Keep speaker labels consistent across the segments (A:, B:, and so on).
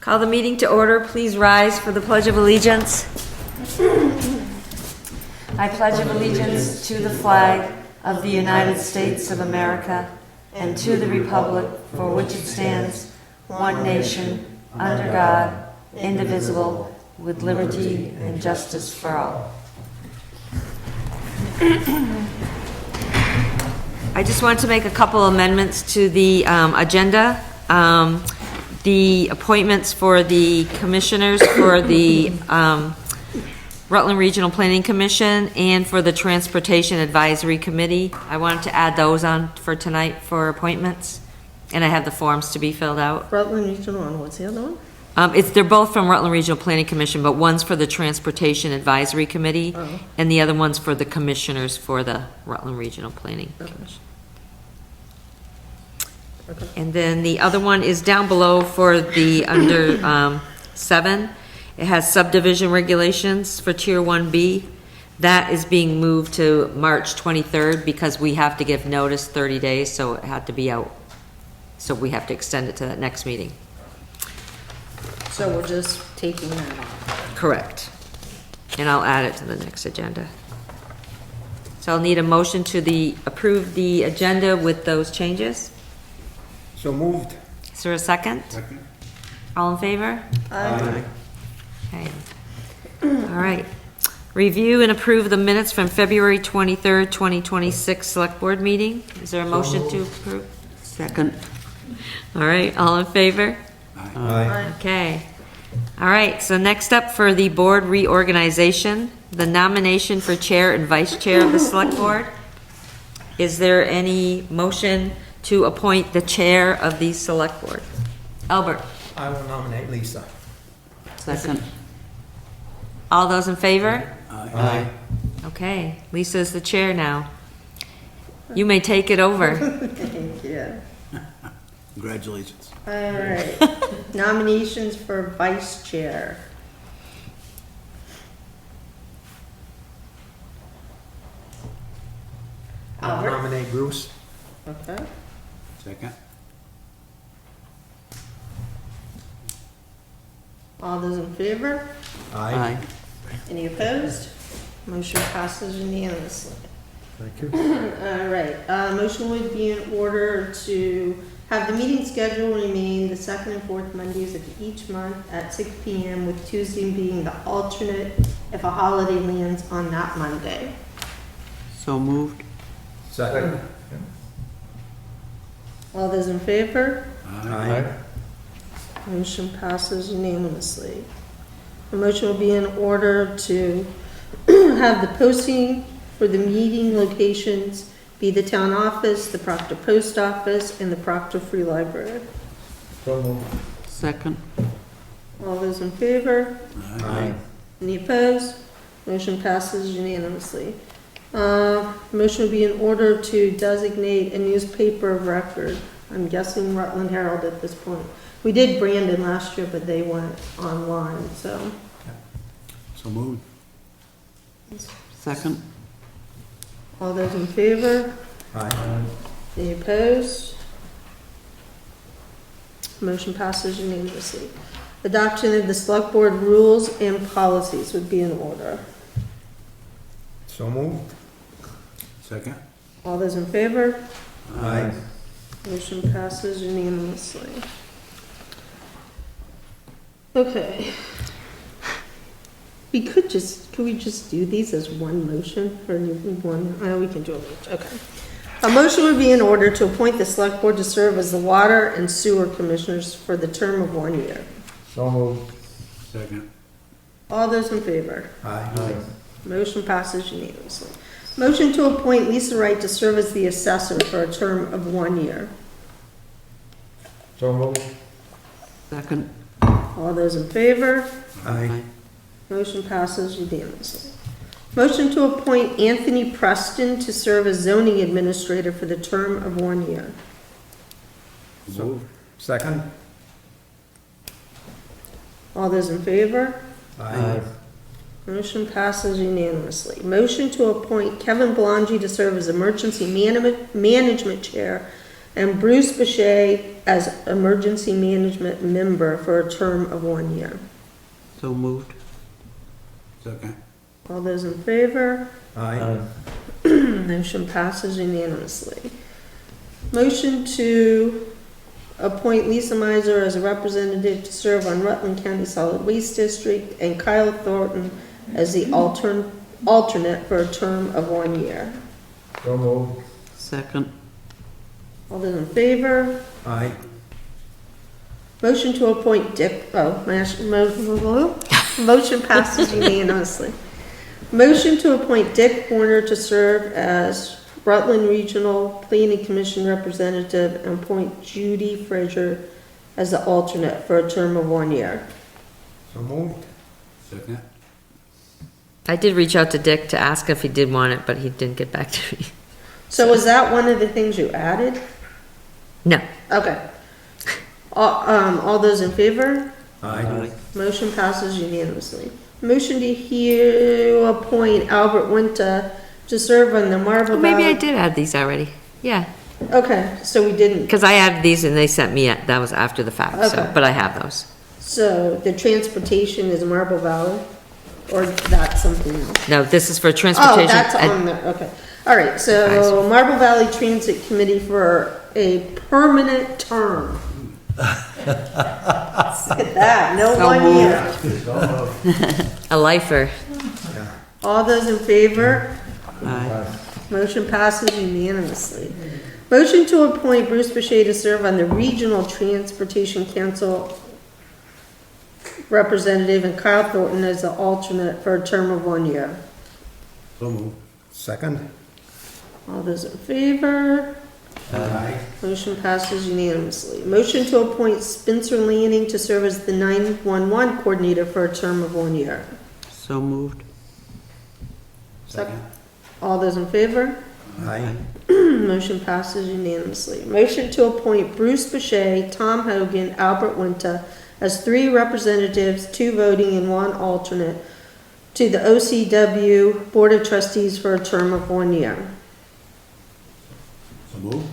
A: Call the meeting to order. Please rise for the Pledge of Allegiance. I pledge allegiance to the flag of the United States of America and to the republic for which it stands, one nation, under God, indivisible, with liberty and justice for all. I just want to make a couple amendments to the agenda. The appointments for the commissioners for the Rutland Regional Planning Commission and for the Transportation Advisory Committee. I wanted to add those on for tonight for appointments, and I have the forms to be filled out.
B: Rutland Regional, and what's the other one?
A: They're both from Rutland Regional Planning Commission, but one's for the Transportation Advisory Committee, and the other one's for the commissioners for the Rutland Regional Planning Commission.
B: Okay.
A: And then the other one is down below for the under 7. It has subdivision regulations for Tier 1B. That is being moved to March 23rd because we have to give notice 30 days, so it had to be out. So we have to extend it to that next meeting.
B: So we're just taking that off.
A: Correct. And I'll add it to the next agenda. So I'll need a motion to approve the agenda with those changes.
C: So moved.
A: Is there a second?
C: Second.
A: All in favor?
C: Aye.
A: Okay. All right. Review and approve the minutes from February 23rd, 2026 Select Board meeting. Is there a motion to approve?
B: Second.
A: All right, all in favor?
C: Aye.
A: Okay. All right, so next up for the board reorganization, the nomination for chair and vice chair of the Select Board. Is there any motion to appoint the chair of the Select Board? Albert?
C: I will nominate Lisa.
B: Second.
A: All those in favor?
C: Aye.
A: Okay, Lisa's the chair now. You may take it over.
B: Thank you.
D: Congratulations.
B: All right. Nominations for vice chair.
C: I'll
B: Albert?
C: nominate Bruce.
B: Okay.
D: Second.
B: All those in favor?
C: Aye.
B: Any opposed? Motion passes unanimously.
C: Thank you.
B: All right, motion would be in order to have the meeting schedule remain the second and fourth Mondays of each month at 6 p.m. with Tuesday being the alternate if a holiday lands on that Monday.
D: So moved.
C: Second.
B: All those in favor?
C: Aye.
B: Motion passes unanimously. The motion will be in order to have the posting for the meeting locations be the town office, the Proctor Post Office, and the Proctor Free Library.
C: So moved.
D: Second.
B: All those in favor?
C: Aye.
B: Any opposed? Motion passes unanimously. Motion would be in order to designate a newspaper of record. I'm guessing Rutland Herald at this point. We did Brandon last year, but they went online, so.
D: So moved. Second.
B: All those in favor?
C: Aye.
B: Any opposed? Motion passes unanimously. Adoption of the Select Board rules and policies would be in order.
C: So moved.
D: Second.
B: All those in favor?
C: Aye.
B: Motion passes unanimously. Okay. Could we just do these as one motion for one? We can do a motion, okay. A motion would be in order to appoint the Select Board to serve as the Water and Sewer Commissioners for the term of 1 year.
C: So moved.
D: Second.
B: All those in favor?
C: Aye.
B: Motion passes unanimously. Motion to appoint Lisa Wright to serve as the assessor for a term of 1 year.
C: So moved.
D: Second.
B: All those in favor?
C: Aye.
B: Motion passes unanimously. Motion to appoint Anthony Preston to serve as zoning administrator for the term of 1 year.
D: So moved.
C: Second.
B: All those in favor?
C: Aye.
B: Motion passes unanimously. Motion to appoint Kevin Belangi to serve as emergency management chair and Bruce Boucher as emergency management member for a term of 1 year.
D: So moved. Second.
B: All those in favor?
C: Aye.
B: Motion passes unanimously. Motion to appoint Lisa Miser as a representative to serve on Rutland County Solid Waste District and Kyle Thornton as the alternate for a term of 1 year.
C: So moved.
D: Second.
B: All those in favor?
C: Aye.
B: Motion to appoint motion passes unanimously. Motion to appoint Dick Horner to serve as Rutland Regional Planning Commission representative and appoint Judy Frazier as the alternate for a term of 1 year.
C: So moved.
D: Second.
A: I did reach out to Dick to ask if he did want it, but he didn't get back to me.
B: So was that one of the things you added?
A: No.
B: Okay. All those in favor?
C: Aye.
B: Motion passes unanimously. Motion to appoint Albert Winter to serve on the Marble
A: Well, maybe I
B: Valley.
A: did add these already. Yeah,
B: Okay, so we didn't.
A: because I added these and they sent me, that was after the fact, so,
B: Okay.
A: but I have those.
B: So the transportation is Marble Valley? Or that's something else?
A: No, this is for
B: Oh,
A: transportation.
B: that's
A: and-
B: on there, okay. All right, so Marble Valley Transit Committee for a permanent term. Look at that, no
A: So
B: 1 year.
C: So moved.
A: A lifer.
C: Yeah.
B: All those in favor?
C: Aye.
B: Motion passes unanimously. Motion to appoint Bruce Boucher to serve on the Regional Transportation Council representative and Kyle Thornton as the alternate for a term of 1 year.
D: So moved.
C: Second.
B: All those in favor?
C: Aye.
B: Motion passes unanimously. Motion to appoint Spencer Lanning to serve as the 911 coordinator for a term of 1 year.
D: So moved. Second.
B: All those in favor?
C: Aye.
B: Motion passes unanimously. Motion to appoint Bruce Boucher, Tom Hogan, Albert Winter as 3 representatives, 2 voting and 1 alternate to the OCW Board of Trustees for a term of 1 year.
D: So moved.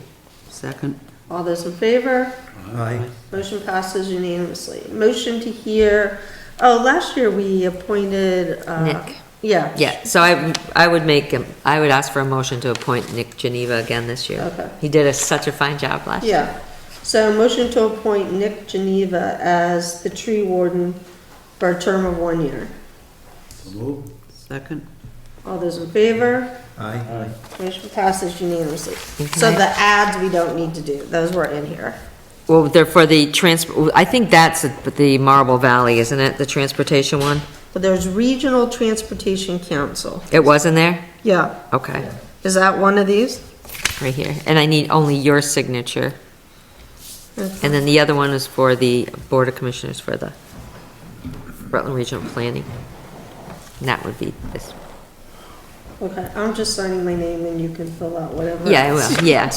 D: Second.
B: All those in favor?
C: Aye.
B: Motion passes unanimously. Motion to hear, last year we appointed,
A: Nick.
B: Yeah.
A: Yeah, so I would ask for a motion to appoint Nick Geneva again this year.
B: Okay.
A: He did such a fine job last year.
B: Yeah. So motion to appoint Nick Geneva as the tree warden for a term of 1 year.
D: So moved. Second.
B: All those in favor?
C: Aye.
B: Motion passes unanimously.
A: And can
B: So
A: I-
B: the ads we don't need to do, those were in here.
A: Well, they're for the I think that's the Marble Valley, isn't it? The transportation one?
B: But there's Regional Transportation Council.
A: It was in there?
B: Yeah.
A: Okay,
B: Is that one of these?
A: right here. And I need only your signature. And then the other one is for the Board of Commissioners for the Rutland Regional Planning. And that would be this.
B: Okay, I'm just signing my name and you can fill out whatever.
A: Yeah, I will, yeah.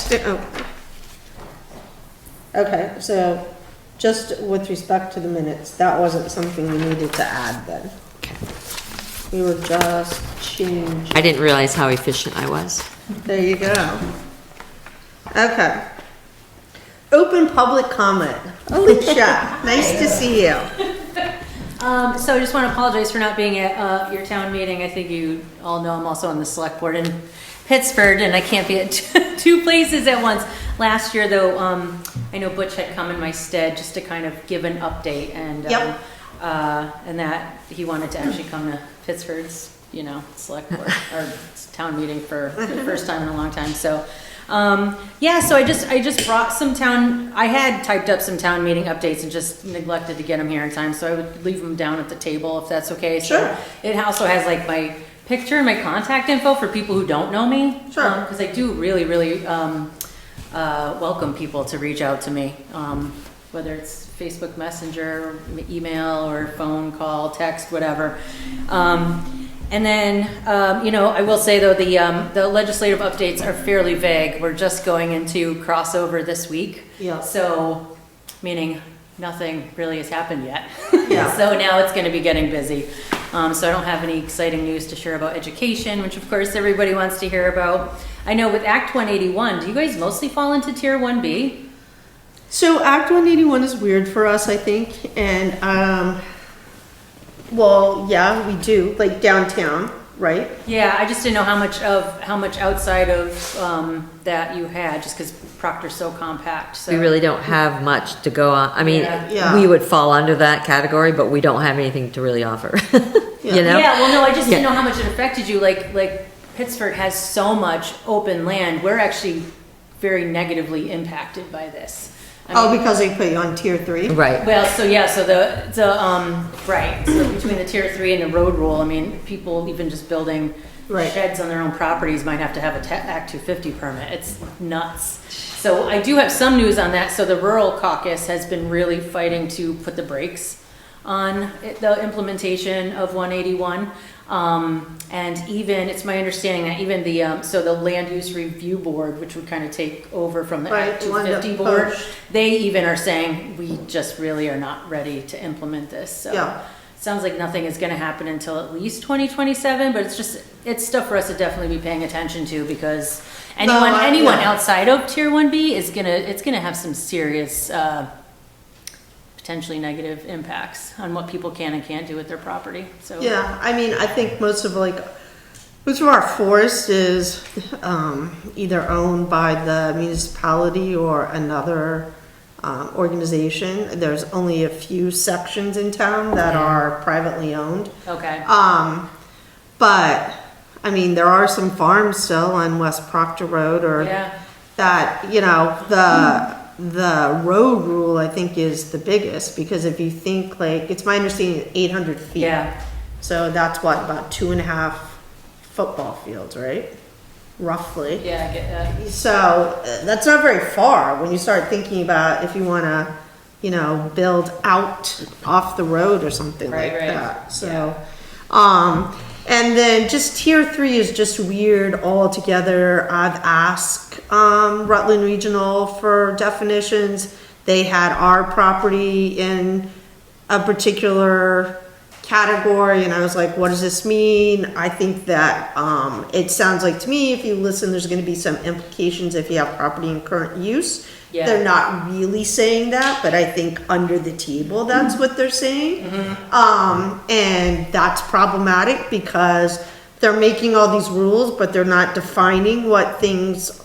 B: Okay, so just with respect to the minutes, that wasn't something we needed to add then.
A: Okay.
B: We were just changing.
A: I didn't realize how efficient I was.
B: There you go. Okay. Open public comment. Alicia, nice to see you.
E: So I just want to apologize for not being at your town meeting. I think you all know I'm also on the select board in Pittsburgh, and I can't be at 2 places at once. Last year, though, I know Butch had come in my stead just to kind of give an update, and
B: Yep.
E: and that he wanted to actually come to Pittsburgh's, select board or town meeting for the first time in a long time. So. Yeah, so I just brought I had typed up some town meeting updates and just neglected to get them here in time, so I would leave them down at the table if that's okay. So
B: Sure.
E: it also has like my picture and my contact info for people who don't know me.
B: Sure.
E: Because I do really, really, welcome people to reach out to me, whether it's Facebook Messenger, email, or phone call, text, whatever. And then, I will say though, the legislative updates are fairly vague. We're just going into crossover this week.
B: Yeah.
E: So, meaning nothing really has happened yet.
B: Yeah.
E: So now it's gonna be getting busy. So I don't have any exciting news to share about education, which of course everybody wants to hear about. I know with Act 181, do you guys mostly fall into Tier 1B?
B: So Act 181 is weird for us, I think, and, well, yeah, we do, like downtown, right?
E: Yeah, I just didn't know how much outside of that you had, just because Proctor's so compact. So
A: We really don't have much to go on. I mean,
B: Yeah.
A: we would fall under that category, but we don't have anything to really offer.
B: Yeah.
A: You know?
E: Yeah, well, no, I just didn't
A: Yeah.
E: know how much it affected you. Like Pittsburgh has so much open land. We're actually very negatively impacted by this. I
B: Oh,
E: mean,
B: because they put you on Tier 3?
A: Right.
E: well, so yeah, so right, so between the Tier 3 and the road rule, I mean, people even just building
B: Right.
E: sheds on their own properties might have to have a Act 250 permit. It's nuts. So I do have some news on that. So the Rural Caucus has been really fighting to put the brakes on the implementation of 181. And even, it's my understanding that even so the Land Use Review Board, which would kind of take over from the
B: Right,
E: Act
B: the one that
E: 250 board,
B: pushed.
E: they even are saying, we just really are not ready to implement this. So
B: Yeah.
E: sounds like nothing is going to happen until at least 2027, but it's stuff for us to definitely be paying attention to, because anyone
B: yeah.
E: outside of Tier 1B is it's gonna have some serious, potentially negative impacts on what people can and can't do with their property, so.
B: Yeah, I mean, I think most of our forest is either owned by the municipality or another organization. There's only a few sections in town that are privately owned.
E: Okay,
B: But, I mean, there are some farms still on West Proctor Road or
E: yeah,
B: that, you know, the road rule, I think, is the biggest, because if you think, like, it's my understanding 800 feet.
E: yeah,
B: So that's what, about 2.5 football fields, right? Roughly.
E: yeah, I get that.
B: So that's not very far when you start thinking about if you want to, you know, build out off the road or something
E: Right,
B: like
E: right.
B: that. So, and then just Tier 3 is just weird altogether. I've asked Rutland Regional for definitions. They had our property in a particular category, and I was like, what does this mean? I think that it sounds like to me, if you listen, there's going to be some implications if you have property in current use.
E: Yeah.
B: They're not really saying that, but I think under the table, that's what they're saying. And that's problematic because they're making all these rules, but they're not defining what things,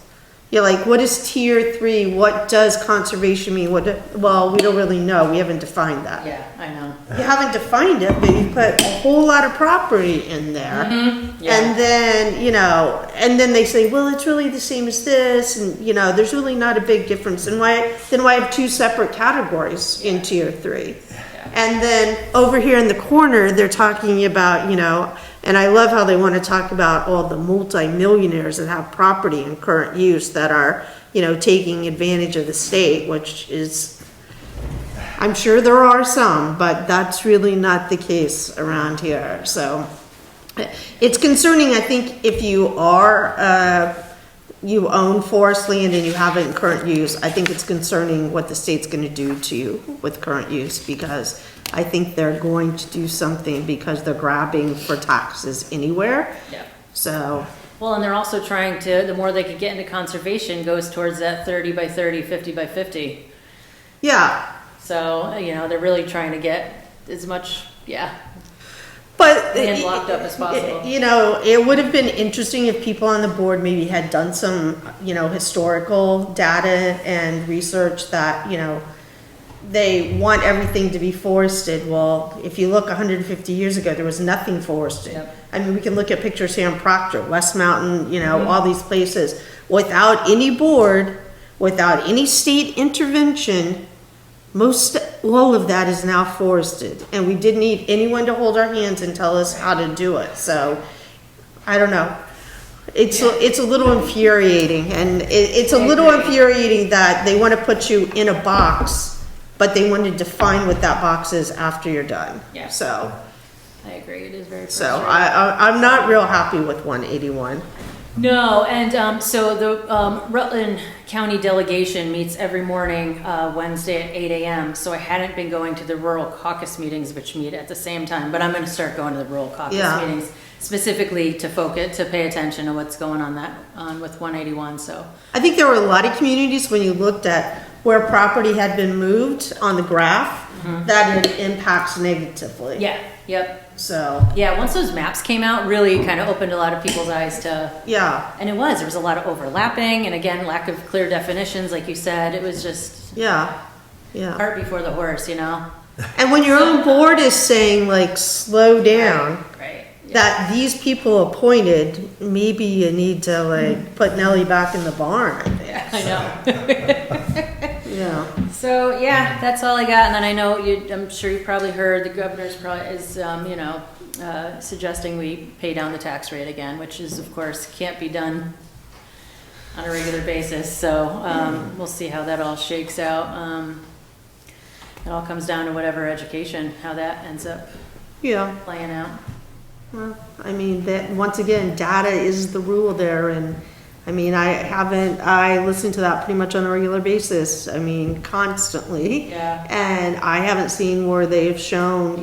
B: you're like, what is Tier 3? What does conservation mean? Well, we don't really know. We haven't defined that.
E: Yeah, I know.
B: You haven't defined it, but you put a whole lot of property in there.
E: Yeah.
B: And then, you know, and then they say, well, it's really the same as this. And, you know, there's really not a big difference. And why have two separate categories in Tier 3? And then over here in the corner, they're talking about, you know, and I love how they want to talk about all the multimillionaires that have property in current use that are, you know, taking advantage of the state, which is, I'm sure there are some, but that's really not the case around here. So it's concerning, I think, if you are, you own forest land and you have it in current use, I think it's concerning what the state's going to do to you with current use, because I think they're going to do something because they're grabbing for taxes anywhere.
E: Yeah.
B: So,
E: Well, and they're also trying to, the more they could get into conservation goes towards that 30 by 30, 50 by 50.
B: yeah.
E: So, you know, they're really trying to get as much, yeah,
B: But,
E: land locked up as possible.
B: you know, it would have been interesting if people on the board maybe had done some, you know, historical data and research that, you know, they want everything to be forested. Well, if you look 150 years ago, there was nothing forested.
E: Yep.
B: I mean, we can look at pictures here in Proctor, West Mountain, you know, all these places. Without any board, without any state intervention, all of that is now forested. And we didn't need anyone to hold our hands and tell us how to do it. So, I don't know. It's a little infuriating. And it's a little infuriating that they want to put you in a box, but they want to define what that box is after you're done.
E: Yeah.
B: So,
E: I agree, it is very
B: so
E: frustrating.
B: I'm not real happy with 181.
E: No, and so the Rutland county delegation meets every morning, Wednesday at 8 a.m. So I hadn't been going to the rural caucus meetings, which meet at the same time, but I'm gonna start going to the rural caucus
B: Yeah.
E: meetings specifically to focus, to pay attention to what's going on with 181, so.
B: I think there were a lot of communities, when you looked at where property had been moved on the graph, that it impacts negatively.
E: Yeah, yep.
B: So,
E: Yeah, once those maps came out, really kind of opened a lot of people's eyes to,
B: yeah,
E: and there was a lot of overlapping, and again, lack of clear definitions, like you said, it was just
B: yeah, yeah.
E: cart before the horse, you know?
B: And when your own board is saying like, slow down,
E: Right. Yeah.
B: that these people appointed, maybe you need to like put Nellie back in the barn, I think.
E: I know.
B: Yeah.
E: So, yeah, that's all I got, and then I know I'm sure you've probably heard, the governor's probably is, suggesting we pay down the tax rate again, which is, of course, can't be done on a regular basis, so, we'll see how that all shakes out. It all comes down to whatever education, how that ends up
B: Yeah.
E: playing out.
B: Well, I mean, that, once again, data is the rule there, and, I mean, I listen to that pretty much on a regular basis, I mean, constantly.
E: Yeah.
B: And I haven't seen where they've shown,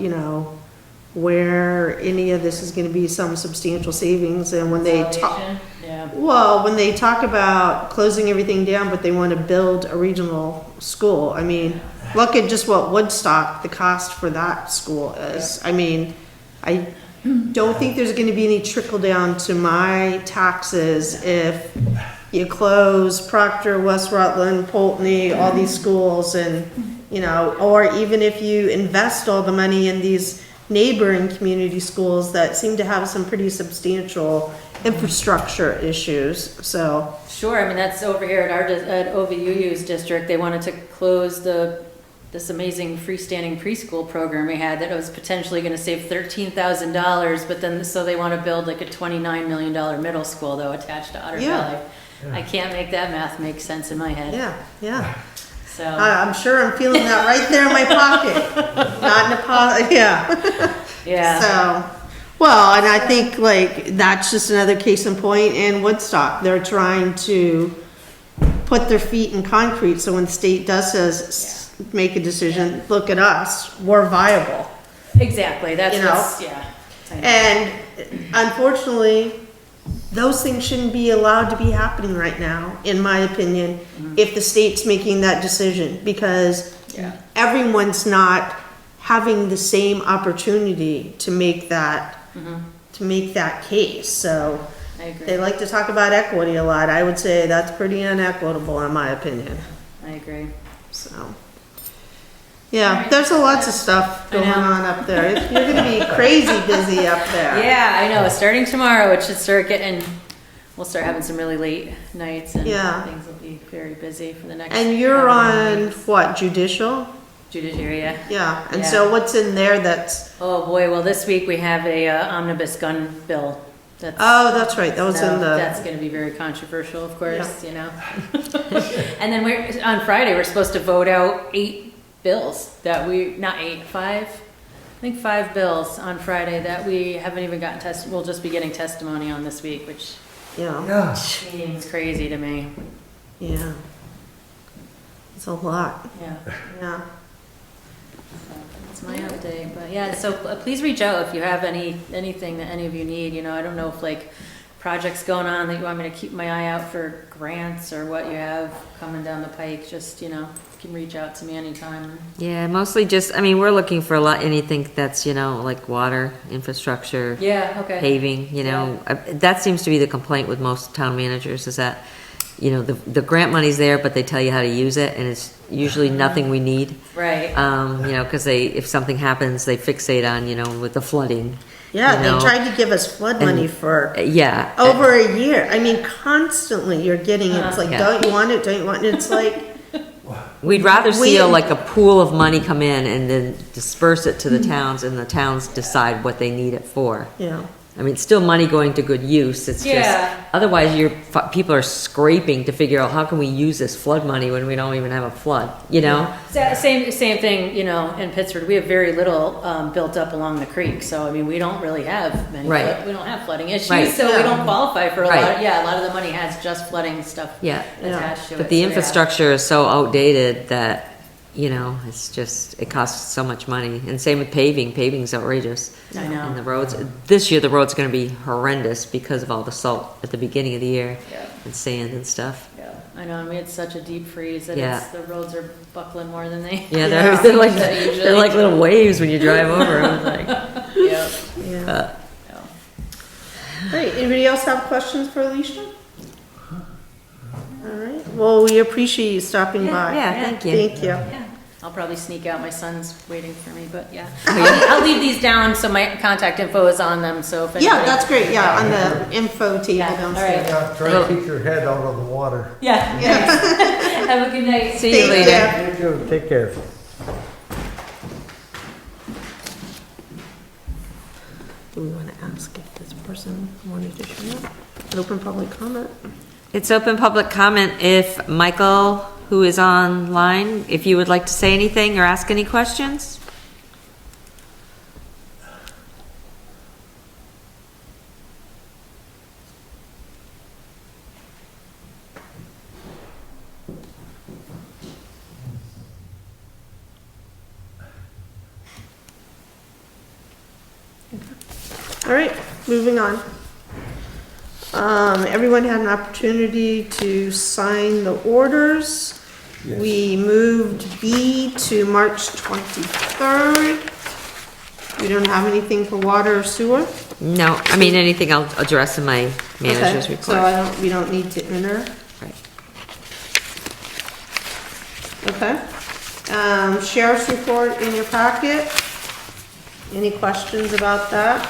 B: where any of this is gonna be some substantial savings, and when they talk,
E: Consolidation, yeah.
B: well, when they talk about closing everything down, but they wanna build a regional school, I mean, look at just what Woodstock, the cost for that school is. I mean, I don't think there's gonna be any trickle down to my taxes if you close Proctor, West Rutland, Pulteney, all these schools, and, or even if you invest all the money in these neighboring community schools that seem to have some pretty substantial infrastructure issues, so.
E: Sure, I mean, that's over here at OVUU's district, they wanted to close this amazing freestanding preschool program we had that was potentially gonna save $13,000, but then, so they wanna build like a $29 million middle school though, attached to Otter
B: Yeah.
E: Valley. I can't make that math make sense in my head,
B: Yeah.
E: so.
B: I'm sure I'm feeling that right there in my pocket, not in a pot, yeah.
E: Yeah,
B: So, well, and I think like, that's just another case in point in Woodstock, they're trying to put their feet in concrete, so when the state does make a decision, look at us, we're viable.
E: exactly, that's
B: You know?
E: what's, yeah. I know.
B: And unfortunately, those things shouldn't be allowed to be happening right now, in my opinion, if the state's making that decision, because
E: Yeah.
B: everyone's not having the same opportunity to make that, case, so.
E: I agree.
B: They like to talk about equity a lot, I would say that's pretty inequitable in my opinion,
E: I agree.
B: so. Yeah, there's a lots of stuff
E: I
B: going
E: know.
B: on up there, you're gonna be crazy busy up there.
E: Yeah, I know, starting tomorrow, it should start getting, we'll start having some really late nights and
B: Yeah.
E: things will be very busy for the next.
B: And you're
E: however
B: on,
E: many weeks.
B: what, judicial?
E: Judiciary, yeah.
B: Yeah, and
E: Yeah.
B: so what's in there that's,
E: Oh, boy, well, this week we have a omnibus gun bill. That's,
B: oh, that's right, that was
E: so
B: in the,
E: that's gonna be very controversial, of course, you know? And then on Friday, we're supposed to vote out 8 bills that not 8, 5? I think 5 bills on Friday that we haven't even gotten we'll just be getting testimony on this week, which
B: yeah,
C: Yeah.
E: seems crazy to me.
B: yeah. It's a lot,
E: Yeah,
B: yeah.
E: that's my update, but yeah, so please reach out if you have anything that any of you need, I don't know if like projects going on that you want me to keep my eye out for grants or what you have coming down the pike, just, you can reach out to me anytime.
A: Yeah, mostly just, we're looking for anything that's, like water, infrastructure,
E: Yeah, okay.
A: paving, that seems to be the complaint with most town managers is that, the grant money's there, but they tell you how to use it, and it's usually nothing we need.
E: Right.
A: Because if something happens, they fixate on, with the flooding.
B: Yeah,
A: you know.
B: they tried to give us flood money for
A: Yeah.
B: over a year, I mean, constantly you're getting it, it's like,
A: Yeah.
B: don't you want it, don't you want it, it's like,
A: We'd rather see
B: We-
A: like a pool of money come in and then disperse it to the towns, and the towns decide what they need it for.
B: yeah.
A: I mean, it's still money going to good use, it's just,
E: Yeah.
A: otherwise people are scraping to figure out how can we use this flood money when we don't even have a flood, you know?
E: Same thing, you know, in Pittsburgh, we have very little built up along the creek, so I mean, we don't really have many,
A: Right.
E: we don't have flooding issues,
A: Right.
E: so we don't qualify for a
A: Right.
E: lot, a lot of the money has just flooding stuff
A: Yeah.
E: attached to it.
A: But the
E: so, yeah.
A: infrastructure is so outdated that, you know, it's just, it costs so much money. And same with paving, paving's outrageous.
E: I know.
A: And the roads, this year the road's gonna be horrendous because of all the salt at the beginning of the year.
E: Yeah.
A: And sand and stuff.
E: Yeah, I know, and we had such a deep freeze that
A: Yeah.
E: the roads are buckling more than they.
A: Yeah,
B: Yeah.
A: they're like,
E: That usually-
A: they're like little waves when you drive over them, like,
E: Yeah.
B: Yeah.
A: uh,
B: Great, anybody else have questions for Alicia? All right, well, we appreciate you stopping by.
A: yeah, thank you.
B: Thank you.
E: Yeah, I'll probably sneak out. My son's waiting for me, but yeah.
A: Oh,
E: I'll leave these down so my contact info is on them, so if
B: Yeah,
E: anybody-
B: that's great, yeah, on the info table
E: Yeah, all
B: downstairs.
C: Yeah, try to keep your head out of the water.
E: Yeah. thanks. Have a good night.
A: See you
B: Thank
A: later.
C: You too, take care.
B: Do we want to ask if this person wanted to show up? An open public comment?
A: It's open public comment if Michael, who is online, if you would like to say anything or ask any questions?
B: All right, moving on. Everyone had an opportunity to sign the orders.
C: Yes.
B: We moved B to March 23rd. We don't have anything for water or sewer?
A: No, I mean, anything I'll address in my manager's
B: Okay,
A: report.
B: so we don't need to enter,
A: Right.
B: okay? Sheriff's report in your packet. Any questions about that?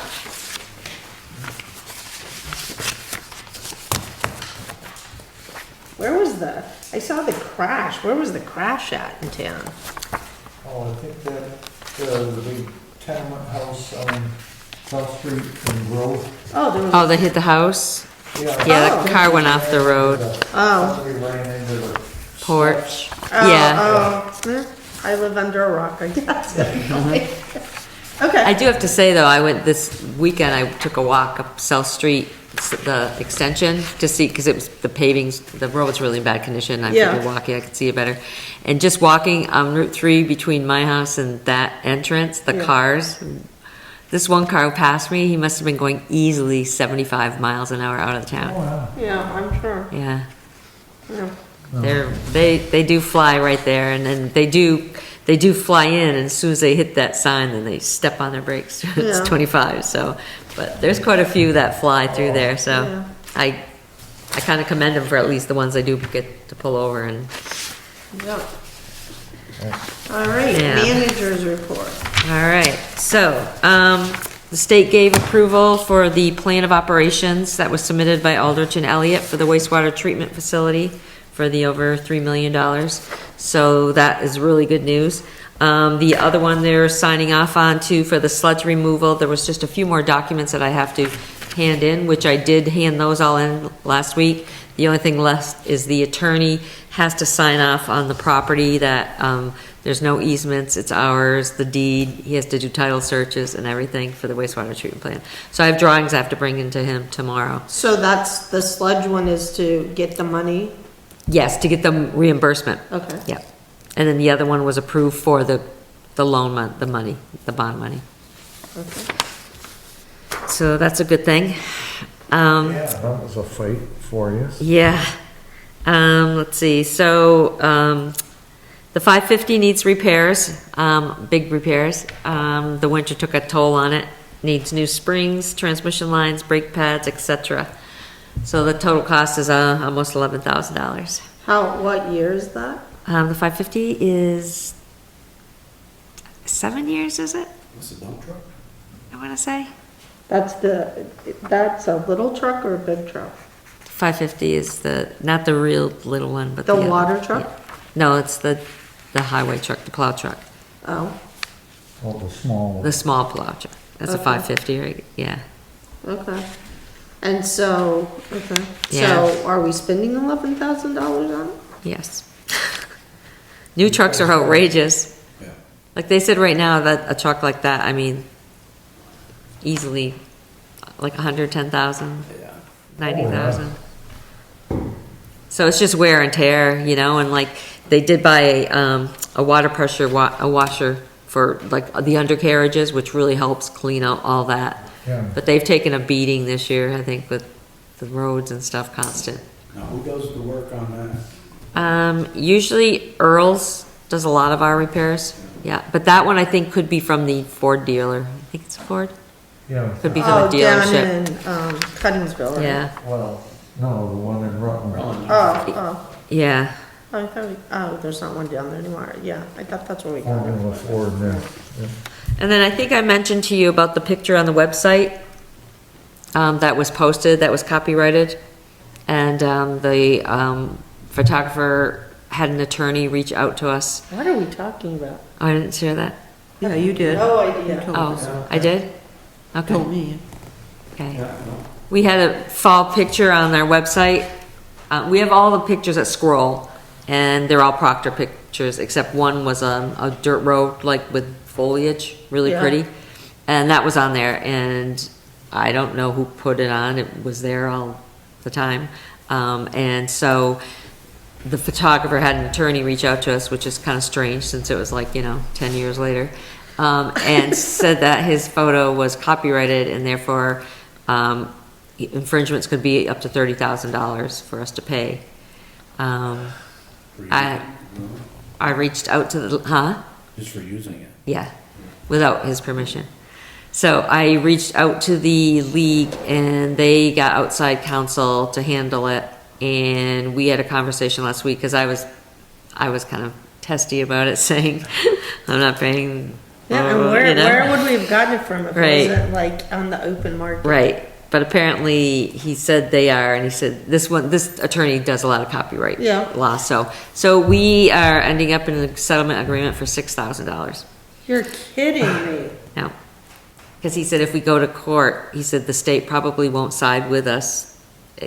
B: Where was I saw the crash, where was the crash at in town?
C: Oh, I think that, the big tenement house on South Street in Grove.
B: Oh, there was.
A: Oh, they hit the house? Yeah, the car went off the road.
B: Oh.
C: Somebody ran into the.
A: Porch.
B: Oh,
A: Yeah.
B: Oh, I live under a rock, I guess. Okay.
A: I do have to say though, I went this weekend, I took a walk up South Street, the extension, to see, because it was the pavings, the road's really in bad condition. I
B: Yeah.
A: figured walking, I could see it better. And just walking on Route 3 between my house and that entrance, the
B: Yeah.
A: cars, this one car who passed me, he must have been going easily 75 miles an hour out of the town.
C: wow.
B: Yeah, I'm sure,
A: Yeah.
B: yeah.
A: They do fly right there, and then they do fly in, and as soon as they hit that sign, then they step on their brakes. It's
B: Yeah.
A: 25, so, but there's quite a few that fly through there,
B: Yeah.
A: so I kind of commend them for at least the ones they do get to pull over and,
B: Yep. All right,
A: Yeah.
B: managers report.
A: all right. So, the state gave approval for the plan of operations that was submitted by Aldrich and Elliott for the wastewater treatment facility for the over $3 million. So that is really good news. The other one they're signing off on too for the sludge removal, there was just a few more documents that I have to hand in, which I did hand those all in last week. The only thing left is the attorney has to sign off on the property that, there's no easements, it's ours, the deed, he has to do title searches and everything for the wastewater treatment plant. So I have drawings I have to bring into him tomorrow.
B: So that's, the sludge one is to get the money?
A: Yes, to get the reimbursement.
B: Okay.
A: Yep. And then the other one was approved for the loan the money, the bond money.
B: Okay.
A: So that's a good thing.
C: Yeah, that was a fight for you.
A: Yeah. Let's see, so, the 550 needs repairs, big repairs. The winter took a toll on it. Needs new springs, transmission lines, brake pads, etc. So the total cost is, almost $11,000.
B: What year is that?
A: The 550 is 7 years, is it?
D: What's the dump truck?
A: I wanna say.
B: That's a little truck or a big truck?
A: 550 is not the real little one, but
B: The
A: other-
B: water truck?
A: yeah. No, it's the highway truck, the plow truck,
B: Oh,
C: Oh, the small one.
A: the small plow truck. That's a
B: Okay.
A: 550, right? Yeah.
B: Okay. And so, okay,
A: Yeah.
B: so are we spending $11,000 on it?
A: Yes. New trucks are outrageous.
D: Yeah.
A: Like they said right now that a truck like that, I mean, easily like 110,000,
D: Yeah.
A: 90,000. So it's just wear and tear, you know, and like they did buy a water pressure a washer for like the undercarriages, which really helps clean out all that.
C: Yeah.
A: But they've taken a beating this year, I think, with the roads and stuff constant.
D: Now, who does the work on that?
A: Usually Earl's does a lot of our repairs. Yeah, but that one I think could be from the Ford dealer. I think it's Ford.
C: Yeah,
A: Could be from
B: Oh,
A: the
B: down
A: dealership.
B: in, Cuttingsville, right?
A: Yeah,
C: well, no, the one in Rutland.
B: Oh,
A: yeah.
B: I thought, there's not one down there anymore. Yeah, I thought that's where we got it.
C: Formula Ford there. Yeah.
A: And then I think I mentioned to you about the picture on the website that was posted, that was copyrighted. And the photographer had an attorney reach out to us.
B: What are we talking about?
A: Oh, I didn't share that?
D: Yeah, you did.
B: No idea.
D: told us.
A: Oh, I did?
D: Told
A: Okay,
D: me.
A: okay.
C: Yeah,
A: We had a fall picture on their website. We have all the pictures that scroll, and they're all Proctor pictures, except one was a dirt road, like with foliage, really
B: Yeah.
A: pretty. And that was on there, and I don't know who put it on. It was there all the time. And so the photographer had an attorney reach out to us, which is kind of strange since it was like, 10 years later. And said that his photo was copyrighted and therefore, infringements could be up to $30,000 for us to pay. I reached out to the,
D: Just for using it.
A: yeah, without his permission. So I reached out to the league and they got outside counsel to handle it. And we had a conversation last week because I was kind of testy about it, saying I'm not paying.
B: Yeah, and where would we have gotten it from if
A: Right.
B: it wasn't like on the open market?
A: Right, but apparently he said they are, and he said this attorney does a lot of copyright
B: Yeah.
A: law. So we are ending up in a settlement agreement for $6,000.
B: You're kidding me.
A: No, because he said if we go to court, he said the state probably won't side with us.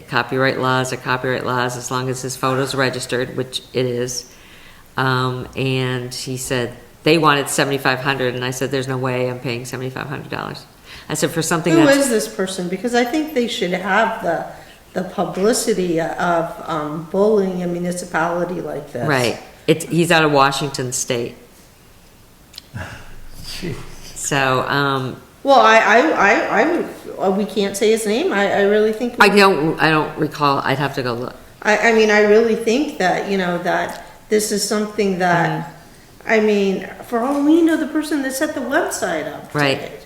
A: Copyright laws are copyright laws as long as his photo's registered, which it is. And he said they wanted $7,500, and I said there's no way I'm paying $7,500. I said for something
B: Who
A: that's
B: is this person? Because I think they should have the publicity of bullying a municipality like this.
A: right. He's out of Washington State. So
B: Well, we can't say his name. I really think.
A: I don't recall. I'd have to go look.
B: I mean, I really think that, that this is something that, I mean, for all we know, the person that set the website up did
A: Right.
B: it.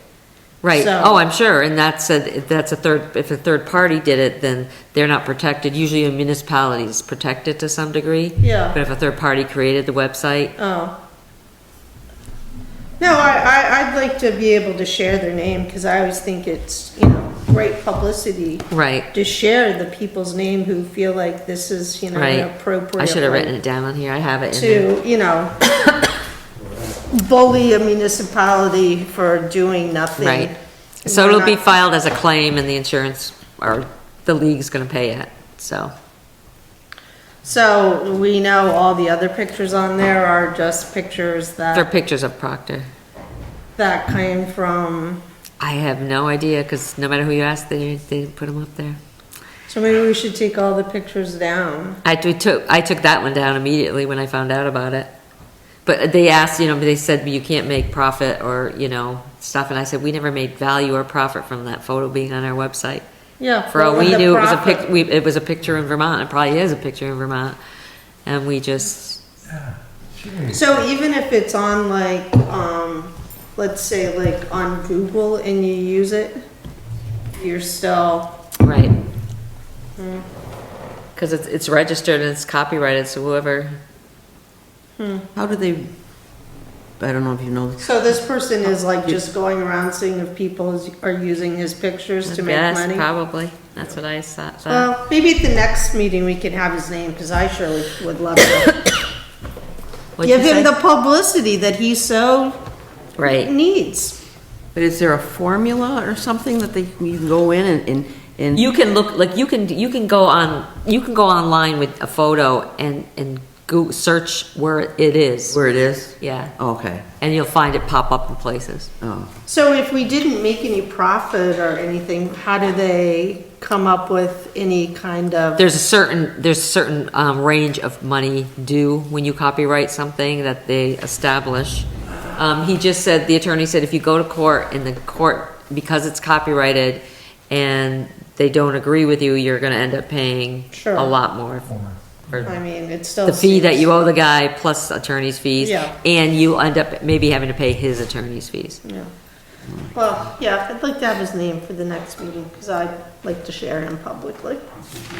A: Right.
B: So-
A: Oh, I'm sure. And that's if a third party did it, then they're not protected. Usually a municipality is protected to some degree.
B: Yeah.
A: But if a third party created the website,
B: Oh. No, I'd like to be able to share their name, because I always think it's, great publicity
A: right,
B: to share the people's name who feel like this is,
A: right.
B: an appropriate
A: I should have
B: way
A: written it down on here. I have it in there.
B: to, bully a municipality for doing nothing.
A: Right. So
B: We're
A: it'll be
B: not-
A: filed as a claim and the insurance or the league's gonna pay it, so.
B: So we know all the other pictures on there are just pictures
A: They're
B: that
A: pictures of Proctor.
B: came from,
A: I have no idea, because no matter who you ask, they put them up there.
B: so maybe we should take all the pictures down.
A: I took that one down immediately when I found out about it. But they asked, they said you can't make profit or, stuff, and I said, we never made value or profit from that photo being on our website.
B: Yeah.
A: For all
B: what
A: we
B: would the
A: knew,
B: profit-
A: it was a picture in Vermont, it probably is a picture in Vermont, and we just,
C: Jeez.
B: So even if it's on like, let's say like on Google and you use it, you're still,
A: right. Because it's registered and it's copyrighted, so whoever,
D: How do they, I don't know if you know this.
B: so this person is like just going around seeing if people are using his pictures to make
A: yes,
B: money?
A: probably, that's what I thought.
B: Well, maybe at the next meeting we can have his name, because I surely would love to
A: What'd you
B: give him
A: say?
B: the publicity that he so
A: Right,
B: needs.
D: But is there a formula or something that you can go in and?
A: You can look, like, you can go online with a photo and go search where it is.
D: Where it is?
A: Yeah,
D: Okay,
A: and you'll find it pop up in places.
D: oh.
B: So if we didn't make any profit or anything, how do they come up with any kind of?
A: There's a certain range of money due when you copyright something that they establish. He just said, the attorney said, if you go to court and the court, because it's copyrighted and they don't agree with you, you're gonna end up paying
B: Sure.
A: a lot more.
B: I mean, it's still.
A: The fee that
B: seems-
A: you owe the guy plus attorney's fees.
B: Yeah.
A: And you end up maybe having to pay his attorney's fees.
B: Yeah. Well, yeah, I'd like to have his name for the next meeting, because I'd like to share him publicly.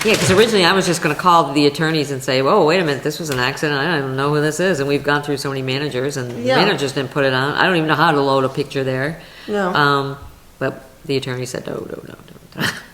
A: Yeah, because originally I was just gonna call the attorneys and say, whoa, wait a minute, this was an accident, I don't even know who this is, and we've gone through so many managers, and the
B: Yeah.
A: managers didn't put it on, I don't even know how to load a picture there.
B: No.
A: But the attorney said, no,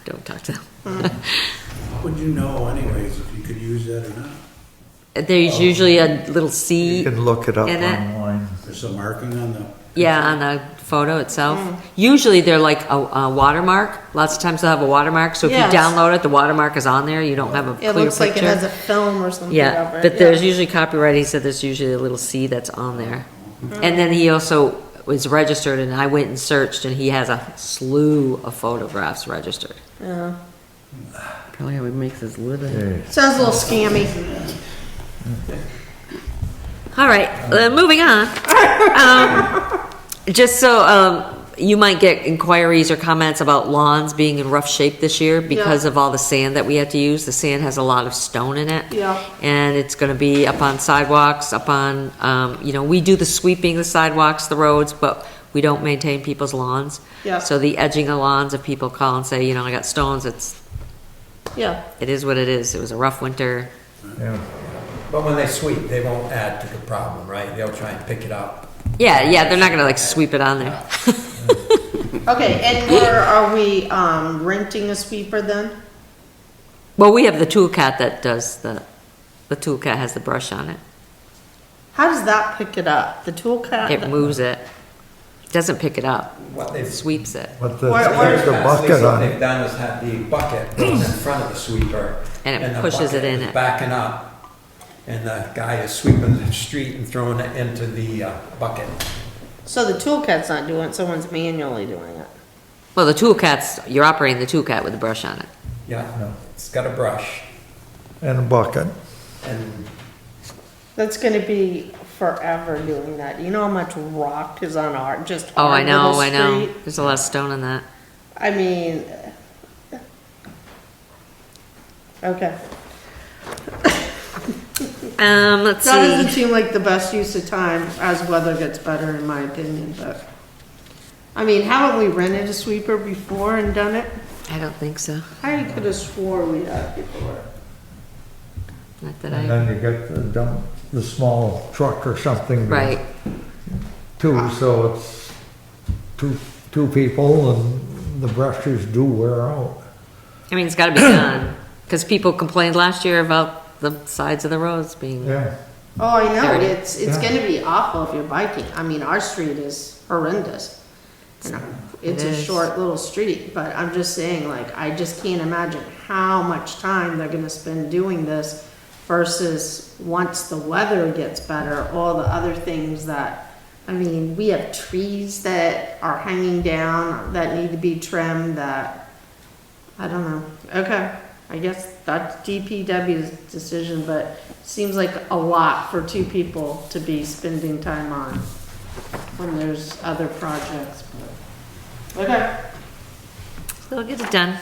A: don't talk to them.
F: How would you know anyways if you could use that or not?
A: There's usually a little
C: You
A: C,
C: can look it up
A: In it?
C: online.
F: There's a marking on the.
A: yeah, on the photo itself. Usually they're like a watermark, lots of times they'll have a watermark, so if you
B: Yes.
A: download it, the watermark is on there, you don't have a clear
B: It
A: picture.
B: looks like it has a film or something
A: Yeah,
B: over it.
A: but there's usually copyright, he said there's usually a little C that's on there. And then he also was registered, and I went and searched, and he has a slew of photographs registered.
B: Yeah.
D: Probably how he makes his living.
B: Sounds a little scammy.
A: All right, moving on. Just so, you might get inquiries or comments about lawns being in rough shape this year because
B: Yeah.
A: of all the sand that we had to use. The sand has a lot of stone in it.
B: Yeah.
A: And it's gonna be up on sidewalks, up on, we do the sweeping, the sidewalks, the roads, but we don't maintain people's lawns.
B: Yeah.
A: So the edging of lawns, if people call and say, I got stones,
B: Yeah.
A: it is what it is. It was a rough winter.
C: Yeah.
G: But when they sweep, they won't add to the problem, right? They'll try and pick it up.
A: Yeah, they're not gonna like sweep it on there.
B: Okay, and where are we, renting a sweeper then?
A: Well, we have the tool cat that does the tool cat has the brush on it.
B: How does that pick it up? The tool cat?
A: It moves it. Doesn't pick it up.
G: What
A: It
G: they've,
A: sweeps it.
C: But
B: Where-
C: the bucket
G: what
C: on
G: they've
C: it.
G: done is have the bucket goes in front of the sweeper.
A: And it
G: the
A: pushes it
G: bucket
A: in
G: is
A: it.
G: Backing up, and the guy is sweeping the street and throwing it into the bucket.
B: So the tool cat's not doing it, someone's manually doing it.
A: Well, the tool cat's, you're operating the tool cat with the brush on it.
G: Yeah, it's got a brush,
C: And a bucket.
G: and
B: That's gonna be forever doing that. You know how much rock is on our, just
A: Oh,
B: our
A: I know,
B: little
A: I know.
B: street?
A: There's a lot of stone in that.
B: I mean, okay.
A: Let's
B: That doesn't
A: see.
B: seem like the best use of time as weather gets better, in my opinion, but. I mean, haven't we rented a sweeper before and done it?
A: I don't think so.
B: I could have swore we had before.
A: Not that
C: And
A: I,
C: then you get the dump, the small truck or something.
A: right.
C: Too, so it's two people and the brushes do wear out.
A: I mean, it's gotta be done. Because people complained last year about the sides of the roads being,
C: Yeah.
B: Oh, I know,
A: Dirty.
B: it's
C: Yeah.
B: gonna be awful if you're biking. I mean, our street is horrendous. You know, it's
A: It
B: a
A: is.
B: short little street, but I'm just saying, like, I just can't imagine how much time they're gonna spend doing this versus once the weather gets better, all the other things that, I mean, we have trees that are hanging down that need to be trimmed that, I don't know. Okay, I guess that's DPW's decision, but seems like a lot for two people to be spending time on when there's other projects, but, okay.
A: so we'll get it done.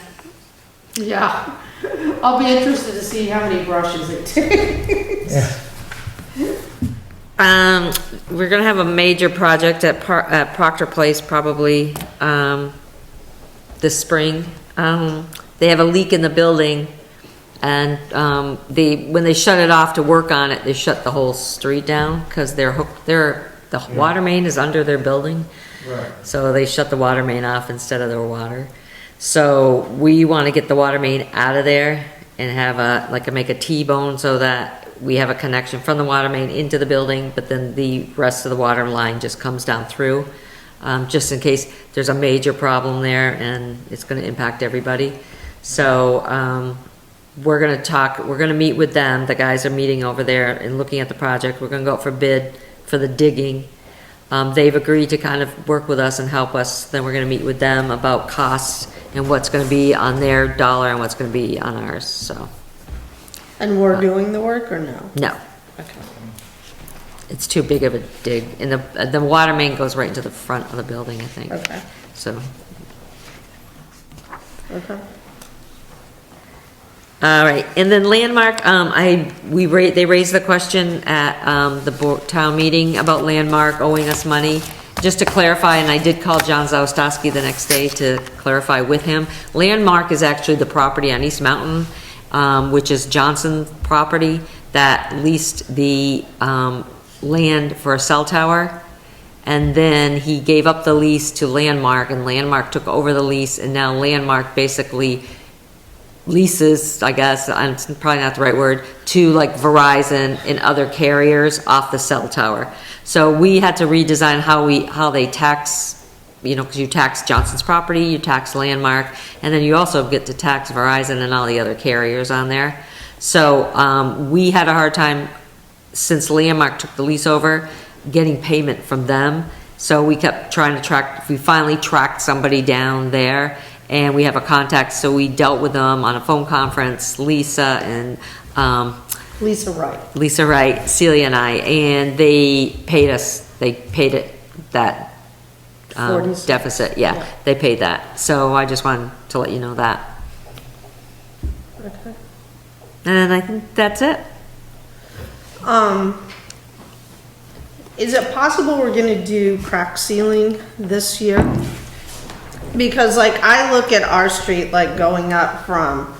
B: Yeah, I'll be interested to see how many brushes it takes.
A: We're gonna have a major project at Proctor Place probably, this spring. They have a leak in the building, and, when they shut it off to work on it, they shut the whole street down, cause the water main is under their building.
C: Right.
A: So they shut the water main off instead of their water. So we want to get the water main out of there and have make a T-bone so that we have a connection from the water main into the building, but then the rest of the water line just comes down through. just in case there's a major problem there and it's gonna impact everybody. So, we're gonna meet with them, the guys are meeting over there and looking at the project, we're gonna go out for bid for the digging. They've agreed to kind of work with us and help us, then we're gonna meet with them about costs and what's gonna be on their dollar and what's gonna be on ours, so,
B: And we're doing the work or no?
A: no. It's too big of a dig, and the water main goes right into the front of the building, I think,
B: Okay,
A: so.
B: okay.
A: All right, and then Landmark, they raised the question at, the town meeting about Landmark owing us money. Just to clarify, and I did call John Zawistowski the next day to clarify with him, Landmark is actually the property on East Mountain, which is Johnson's property, that leased the, land for a cell tower. And then he gave up the lease to Landmark, and Landmark took over the lease, and now Landmark basically leases, I guess, it's probably not the right word, to like Verizon and other carriers off the cell tower. So we had to redesign how they tax, because you tax Johnson's property, you tax Landmark, and then you also get to tax Verizon and all the other carriers on there. So we had a hard time, since Landmark took the lease over, getting payment from them. So we kept trying to we finally tracked somebody down there, and we have a contact, so we dealt with them on a phone conference, Lisa and,
B: Lisa Wright.
A: Lisa Wright, Celia and I, and they paid it, that,
B: 40.
A: deficit,
B: Yeah.
A: yeah, they paid that. So I just wanted to let you know that.
B: Okay.
A: And I think that's it.
B: Is it possible we're gonna do crack sealing this year? Because like I look at our street, like going up from,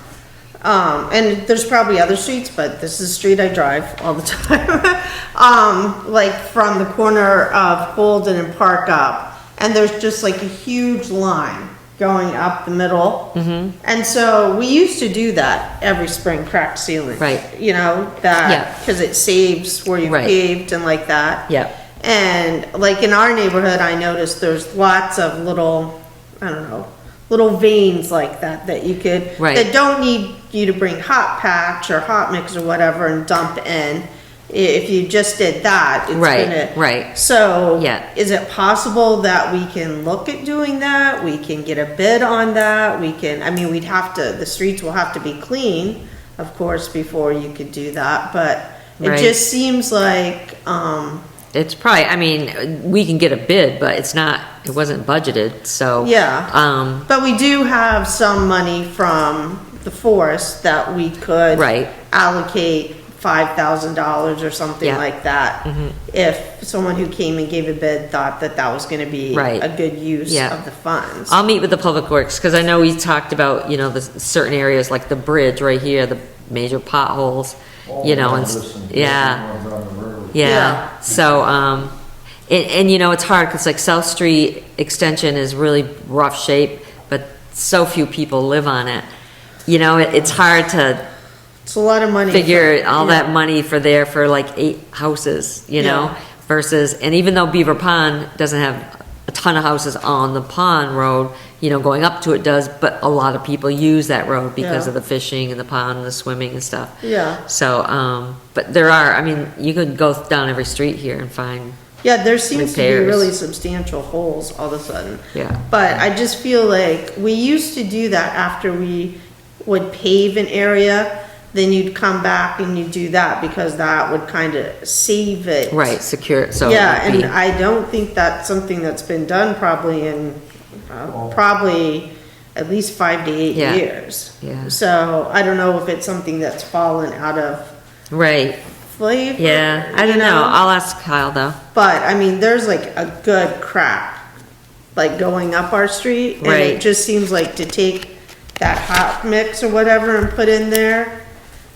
B: and there's probably other streets, but this is the street I drive all the time. Like from the corner of Holden and Park up, and there's just like a huge line going up the middle. Mm-hmm. And so we used to do that every spring, crack sealing.
A: Right.
B: That,
A: Yeah.
B: because it saves where you
A: Right.
B: paved and like that.
A: Yeah.
B: And like in our neighborhood, I noticed there's lots of little, I don't know, little veins like that you could,
A: Right.
B: that don't need you to bring hot patch or hot mix or whatever and dump in. If you just did that, it's
A: Right,
B: gonna.
A: right.
B: So.
A: Yeah.
B: Is it possible that we can look at doing that? We can get a bid on that? We'd have to, the streets will have to be clean, of course, before you could do that, but it
A: Right.
B: just seems like,
A: It's probably, we can get a bid, but it wasn't budgeted, so.
B: yeah. But we do have some money from the forest that we could.
A: Right.
B: Allocate $5,000 or something
A: Yeah.
B: like that.
A: Mm-hmm.
B: If someone who came and gave a bid thought that was gonna be
A: Right.
B: a good use
A: Yeah.
B: of the funds.
A: I'll meet with the Public Works, because I know we talked about, the certain areas like the bridge right here, the major potholes, yeah.
B: Yeah.
A: Yeah, so, and it's hard, because like South Street Extension is really rough shape, but so few people live on it. It's hard to
B: It's a lot of money.
A: figure all
B: yeah.
A: that money for like 8 houses,
B: Yeah.
A: versus, and even though Beaver Pond doesn't have a ton of houses on the pond road, going up to it does, but a lot of people use that road because
B: Yeah.
A: of the fishing and the pond and the swimming and stuff.
B: Yeah.
A: So, but there are, you could go down every street here and find,
B: Yeah, there seems to be
A: Repairs.
B: really substantial holes all of a sudden.
A: yeah.
B: But I just feel like we used to do that after we would pave an area, then you'd come back and you'd do that because that would kind of save it.
A: Right, secure, so. it
B: Yeah,
A: would
B: and
A: be-
B: I don't think that's something that's been done probably in, probably at least 5 to 8
A: Yeah.
B: years.
A: Yeah.
B: So I don't know if it's something that's fallen out of
A: Right,
B: flavor.
A: yeah, I don't know, I'll ask Kyle though.
B: But I mean, there's like a good crack, like going up our street, and
A: Right.
B: it just seems like to take that hot mix or whatever and put in there.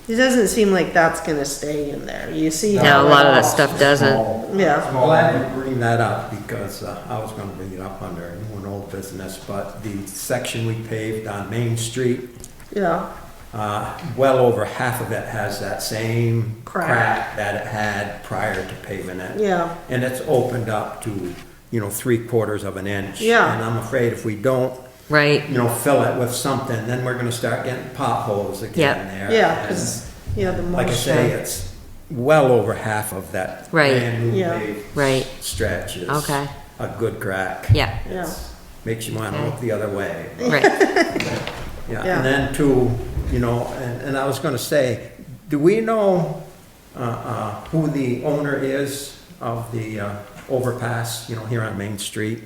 B: It doesn't seem like that's gonna stay in there. You see
A: No,
B: how
A: a lot of
B: it-
A: that stuff doesn't.
B: Yeah.
G: Glad you bring that up, because I was gonna bring it up under an old business, but the section we paved on Main Street,
B: Yeah.
G: well over half of it has that same
B: Crack.
G: crack that it had prior to paving it.
B: Yeah.
G: And it's opened up to, 3/4 of an inch.
B: Yeah.
G: And I'm afraid if we don't,
A: Right,
G: fill it with something, then we're gonna start getting potholes again
A: Yep.
G: there.
B: Yeah,
G: And
B: 'cause, the
G: like I say,
B: moisture.
G: it's well over half of that
A: Right.
G: brand new
B: Yeah.
G: paved
A: right,
G: stretch is
A: Okay.
G: a good crack.
A: yeah,
B: Yeah,
G: Makes you wanna look the other way.
A: right.
G: Yeah,
B: Yeah.
G: and then too, and I was gonna say, do we know, who the owner is of the, overpass, here on Main Street?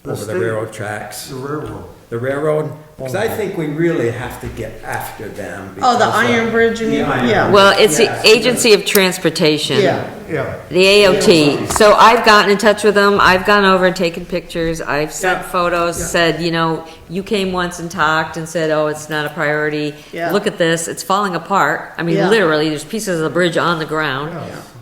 C: The
G: Over the
C: state.
G: railroad tracks?
C: The railroad.
G: The railroad? Because I think we really have to get after them.
B: Oh, the
G: because,
B: Iron Bridge, you
G: the
B: mean?
G: Iron
B: Yeah.
G: Bridge,
A: Well, it's the
G: yes.
A: Agency of Transportation.
B: yeah,
C: Yeah.
A: The AOT. So I've gotten in touch with them. I've gone over and taken pictures. I've sent
B: Yeah.
A: photos,
G: Yeah.
A: said, you came once and talked and said, oh, it's not a priority.
B: Yeah.
A: Look at this. It's falling apart. I mean,
B: Yeah.
A: literally, there's pieces of the bridge on the ground.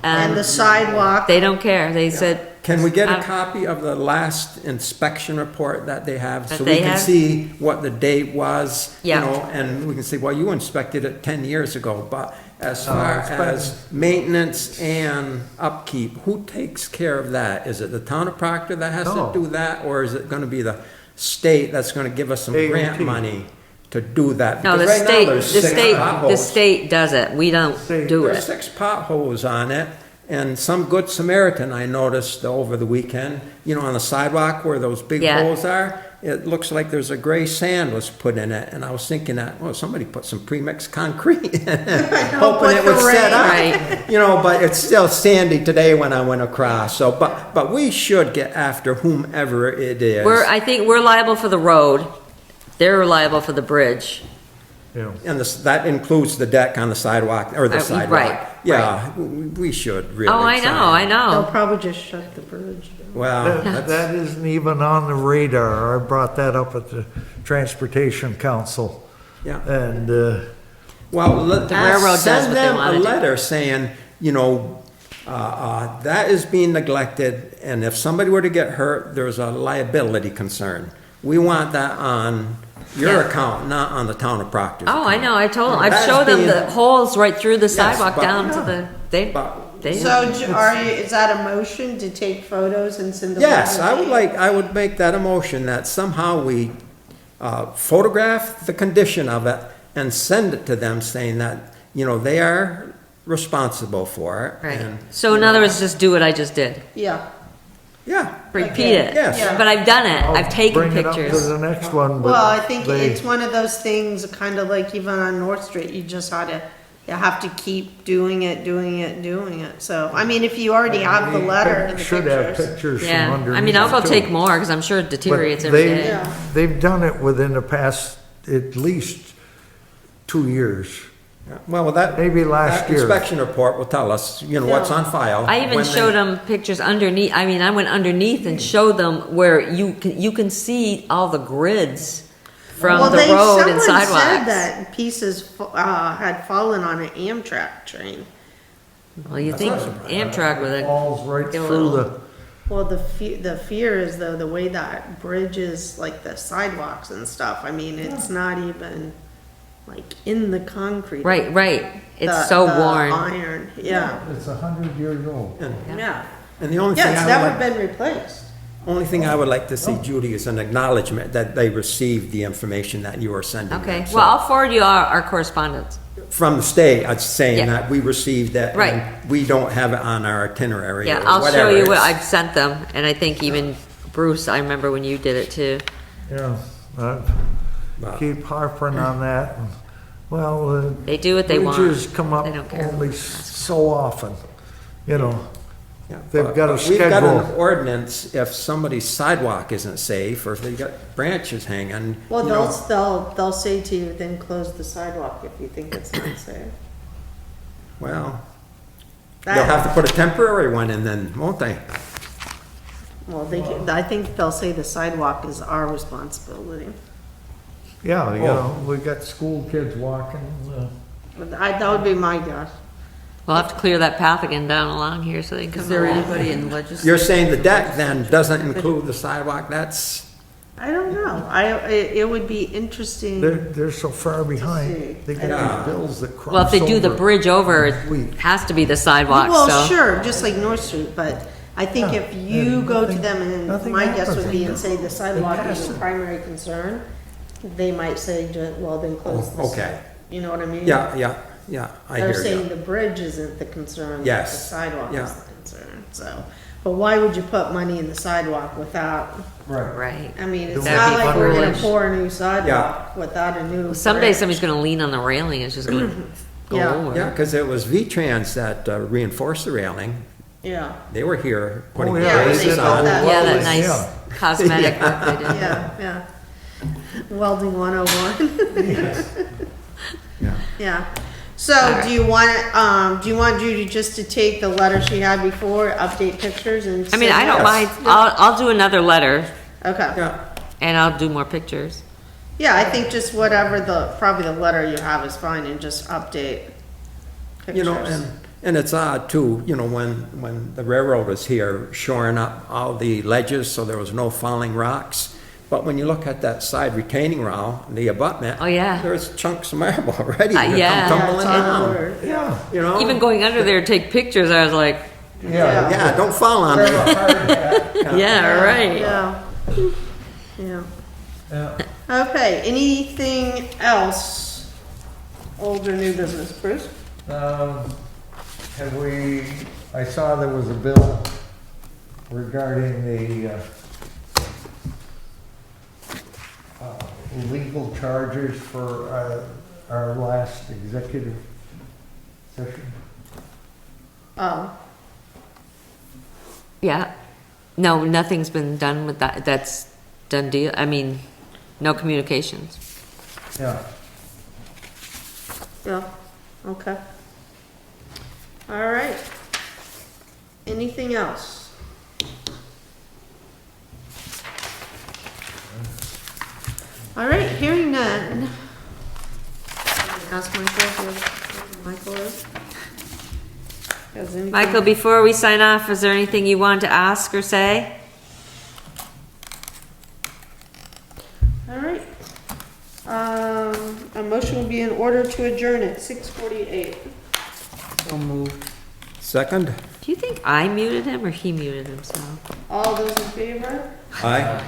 B: and the sidewalk,
A: They don't care. They said,
G: Can we get a
A: Um,
G: copy of the last inspection report that they have?
A: That
G: So
A: they
G: we can
A: have?
G: see what the date was,
A: Yeah.
G: and we can say, well, you inspected it 10 years ago, but as far
C: it's been-
G: as maintenance and upkeep, who takes care of that? Is it the town of Proctor that has to
C: No.
G: do that, or is it gonna be the state that's gonna give us some grant
C: AOT.
G: money to do that?
A: no, the
G: Because right now,
A: state,
G: there's
A: the
G: 6
A: state, the
G: potholes.
A: state does it. We don't
C: State-
A: do
G: There's
A: it.
G: 6 potholes on it, and some good Samaritan I noticed over the weekend, on the sidewalk where those big
A: Yeah.
G: holes are, it looks like there's a gray sand was put in it, and I was thinking that, well, somebody put some premixed concrete in it, hoping
B: with
G: it would
B: the
G: set
B: rain.
G: up.
A: Right.
G: But it's still sandy today when I went across, so, but we should get after whomever it is.
A: I think we're liable for the road. They're liable for the bridge.
C: Yeah.
G: And that includes the deck on the sidewalk, or the
A: Right,
G: sidewalk. Yeah, we should really
A: Oh, I know,
G: try.
A: I
B: they'll
A: know.
B: probably just shut the bridge down.
G: Well,
C: That isn't even on the radar. I brought that up at the Transportation Council.
G: yeah.
C: And,
G: Well,
A: The railroad does
G: send
A: what they
G: them
A: wanna
G: a
A: do.
G: letter saying, that is being neglected, and if somebody were to get hurt, there's a liability concern. We want that on your
A: Yeah.
G: account, not on the town of Proctor's.
A: Oh, I
G: account.
A: know. I told them. I've
G: That's
A: showed them
G: being-
A: the holes right through the sidewalk
G: but-
A: down to the, they,
G: But-
B: So, is that a motion to take photos and send them?
G: Yes,
B: over to you?
G: I would make that a motion that somehow we photograph the condition of it and send it to them saying that, they are responsible for it.
A: right.
G: and,
A: So in other words, just do what I just did.
B: Yeah,
G: Yeah,
A: Repeat it.
G: Yes.
B: Yeah.
A: But I've done it. I've taken
C: bring it up to
A: pictures.
C: the next one, but
B: well, I think
C: they-
B: it's one of those things, kind of like even on North Street, you have to keep doing it. So, I mean, if you already have the letter and the
C: Should have
B: pictures.
C: pictures from
A: Yeah.
C: underneath.
A: I mean, I'll go
C: too.
A: take more because I'm sure it
C: But
A: deteriorates every
C: they-
A: day.
B: Yeah.
C: They've done it within the past at least 2 years.
G: well, that.
C: Maybe last
G: that
C: year.
G: Inspection report will tell us, what's on file.
A: I even
G: when
A: showed
G: they-
A: them pictures underneath. I mean, I went underneath and showed them where you can see all the grids from
B: Well,
A: the road and
B: someone said
A: sidewalks.
B: that pieces had fallen on an Amtrak train.
A: Well, you think Amtrak with it.
C: Falls right
A: Go
C: through the,
B: Well, the fear is though, the way that bridge is, like the sidewalks and stuff, I mean, it's not even like in the concrete.
A: Right, right. It's
B: The-
A: so
B: the
A: worn.
B: Iron, yeah,
C: it's 100 years old.
B: yeah.
G: And the only
B: Yeah,
G: thing
B: it's
G: I
B: never
G: would like,
B: been replaced.
G: only thing I would like to see, Judy, is an acknowledgement that they received the information that you are sending them.
A: Okay.
G: So,
A: Well, I'll forward you our correspondence.
G: from the state, it's saying
A: Yeah.
G: that we received it.
A: Right.
G: And we don't have it on our itinerary
A: Yeah,
G: or
A: I'll show
G: whatever.
A: you what
G: It's-
A: I've sent them, and I think even Bruce, I remember when you did it too.
C: Yeah, I
G: Wow.
C: keep harping on that. And, well,
A: They do what they want.
C: bridges come up
A: They don't care.
C: only so often,
G: Yeah,
C: They've
G: but-
C: got a
G: but We've got an
C: schedule.
G: ordinance, if somebody's sidewalk isn't safe, or if they got branches hanging,
B: Well,
G: you know,
B: they'll say to you, then close the sidewalk if you think it's not safe.
G: well, they'll have to put a temporary one in then, won't they?
B: Well, I think they'll say the sidewalk is our responsibility.
C: Yeah,
G: Oh.
C: we got school kids walking,
B: But that would be my guess.
A: We'll have to clear that path again down along here so they can
D: Is
A: come
D: there
A: along.
D: anybody in legislature?
G: You're saying the deck then doesn't include the sidewalk, that's,
B: I don't know. It would be interesting.
C: they're so far
B: see.
C: behind. They
G: Yeah.
C: got these bills that cross
A: Well, if they do the
C: over.
A: bridge over, it
C: Week.
A: has to be the sidewalk,
B: Well,
A: so.
B: sure, just like North Street, but I think
C: Yeah,
B: if you
C: and
B: go to
C: nothing-
B: them and
C: nothing
B: my guess would be and
C: happens.
B: say the sidewalk
C: They
B: is
C: pass
B: your
C: it.
B: primary concern, they might say, well, then close
G: Oh,
B: this.
G: okay.
B: You know what I mean?
G: Yeah, I
B: They're
G: hear
B: saying
G: you.
B: the bridge isn't the concern, but
G: Yes,
B: the sidewalk
G: yeah.
B: is the concern, so. But why would you put money in the sidewalk without,
C: Right.
A: Right.
B: I mean, it's
A: That'd
B: not
A: be
B: like we're gonna
A: foolish.
B: pour a new sidewalk without a new.
A: Someday
B: bridge.
A: somebody's gonna lean on the railing, it's just gonna go
B: Yeah.
A: over.
G: Yeah, because it was V-Trans that reinforced the railing.
B: Yeah,
G: They were here putting
C: Oh,
B: yeah, they
G: bases
B: did
G: on.
B: that.
A: Yeah, that
C: Yeah.
A: nice cosmetic work they did.
B: yeah. Welding 101.
G: Yeah.
B: Yeah. So do you want Judy just to take the letter she had before, update pictures and?
A: I mean, I don't
B: send
A: mind,
B: that?
A: I'll do another letter,
B: Okay.
G: Yeah,
A: and I'll do more pictures.
B: Yeah, I think just whatever probably the letter you have is fine and just update
G: you know,
B: pictures.
G: and it's odd too, you know, when the railroad was here shoring up all the ledges so there was no falling rocks. But when you look at that side retaining wall, the abutment.
A: Oh, yeah.
G: There's chunks of marble already. that come
A: yeah.
G: tumbling
B: it's all
G: down.
B: over.
C: Yeah,
G: You know?
A: Even going under there to take pictures, I was like,
C: yeah.
G: Yeah, don't fall on me.
A: yeah, right.
B: Yeah. Yeah.
C: Yeah.
B: Okay, anything else? Old or new business, Bruce?
C: Have we, I saw there was a bill regarding the legal charges for our last executive session.
B: Oh,
A: Yeah. No, nothing's been done with that, that's done deal, I mean, no communications.
C: Yeah.
B: yeah, okay. All right. Anything else? All right, hearing none. Ask Michael who Michael is. Has anything-
A: Michael, before we sign off, is there anything you want to ask or say?
B: All right. A motion will be in order to adjourn at 6:48.
D: So moved.
G: Second?
A: Do you think I muted him or he muted himself?
B: All those in favor?
G: Aye.